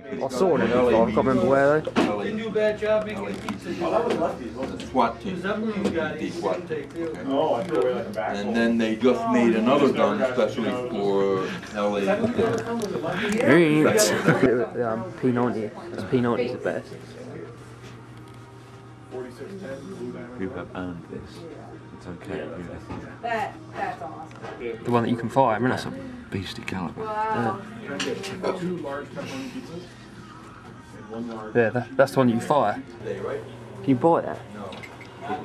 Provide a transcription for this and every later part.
I saw it before, I can't remember where though. Didn't do a bad job making pizza. Oh, that was Lefty's, wasn't it? SWAT team. Oh, I threw away like a back. And then they just made another gun especially for LA. P90. That's P90's the best. You have earned this. It's okay. That's awesome. The one that you can fire, I mean, that's a Beastly caliber. Wow. yeah, that's the one that you fire. Can you buy that? No. I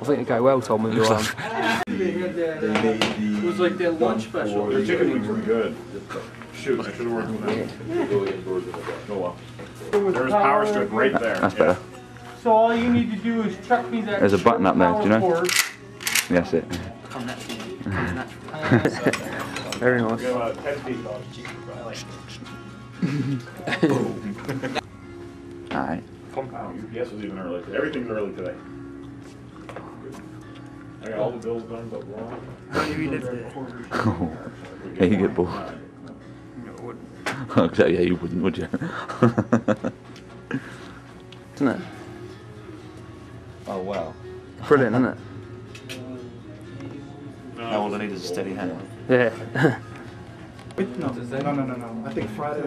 think they go well, Tom, with your arm. It was like their lunch special. The chicken wings were good. Shoot, I should have worked with that. Oh well. There's power strip right there. That's better. So all you need to do is chuck me that. There's a button up there, do you know? cord. That's it. Very nice. We got 10 feet on. Alright. UPS was even early. Everything's early today. I got all the bills done but one. How do you live there? Yeah, you get bored. Exactly, yeah, you wouldn't, would you? Isn't it? Oh wow. Brilliant, isn't it? Now all I need is a steady hand. Yeah. No. I think Friday,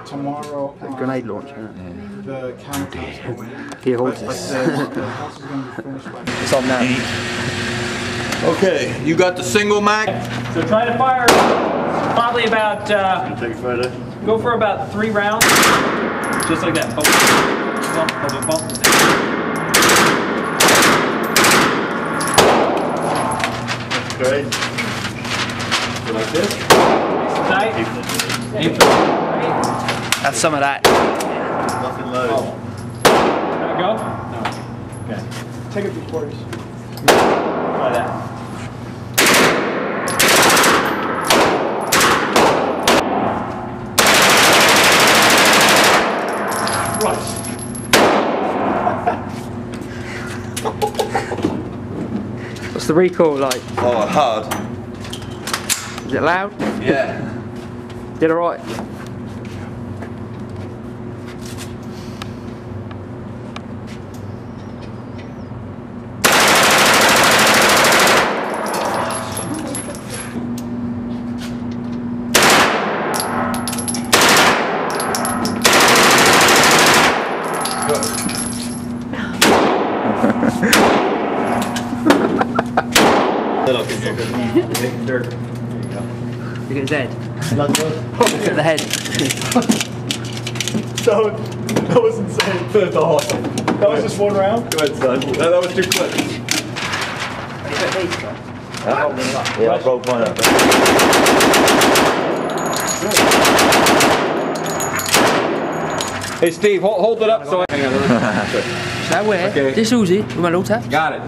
tomorrow. The grenade launcher, isn't it? The countertop's going. He holds The this. house is going to be finished by. It's on now. Okay, you got the single mag? So try to fire probably about, Take it further. go for about 3 rounds. Just like that. Bump, bump, bump, bump. Good. Like this? Tight. Aim for right. That's some of that. Nothing low. There we go. No. Okay. Take it before you. Try that. What's the recoil like? Oh, hard. Is it loud? Yeah. Did alright? Dirt. Look at his head. Look at the head. That was insane. That's awesome. That was just one round? Go ahead, son. That was too quick. Yeah, I broke mine up. Hey Steve, hold it up so I... Hang on. That way. Okay. This Uzi with my little tap. Got it.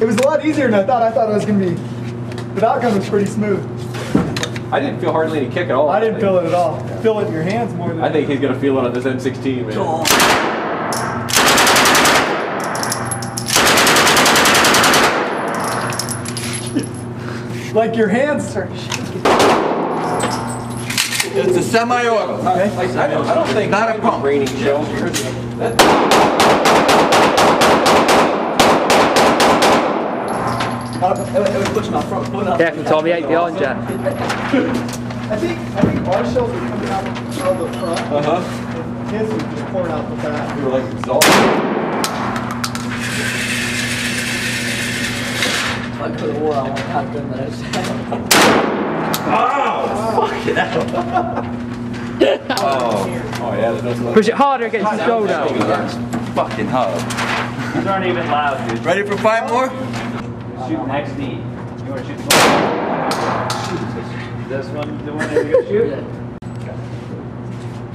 It was a lot easier than I thought. I thought it was going to be. The outcome was pretty smooth. I didn't feel hardly any kick at all. I didn't feel it at all. Feel it in your hands more than. I think he's gonna feel it on this M16, man. Like your hands start shaking. It's a semi-auto. I don't think Not a pump. raining shells. Careful, Tom, he ain't behind you. I think our shells are coming out of the front. And his are just pouring out the back. We were like exhausted. I go to war, I won't have done those. Oh yeah, there's no Push it harder against the shoulder. That's fucking hard. These aren't even loud, dude. Ready for 5 more? Shoot next knee. You want to shoot the one? This one, the one that you're going to shoot? Okay.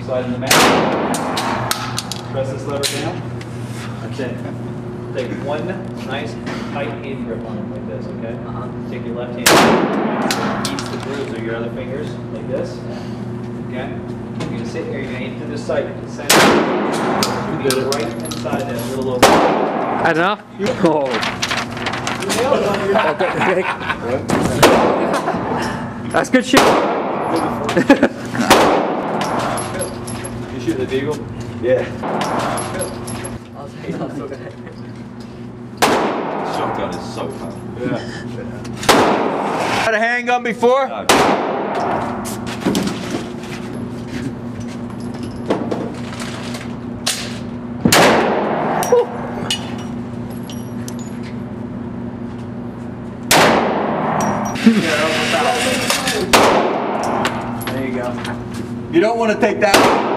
Slide in the mat. Press this lever down. That's it. Take one nice tight hand grip on it like this, okay? Take your left hand. Eats the grooves of your other fingers like this. Okay? You're going to sit here, you're going to aim to the side, to the center. You go right inside that little opening. Had enough? Oh. That's good shit. Beagle? Yeah. I'll say that's okay. Shotgun is so tough. Yeah. Had a handgun before? No. There you go. You don't want to take that one.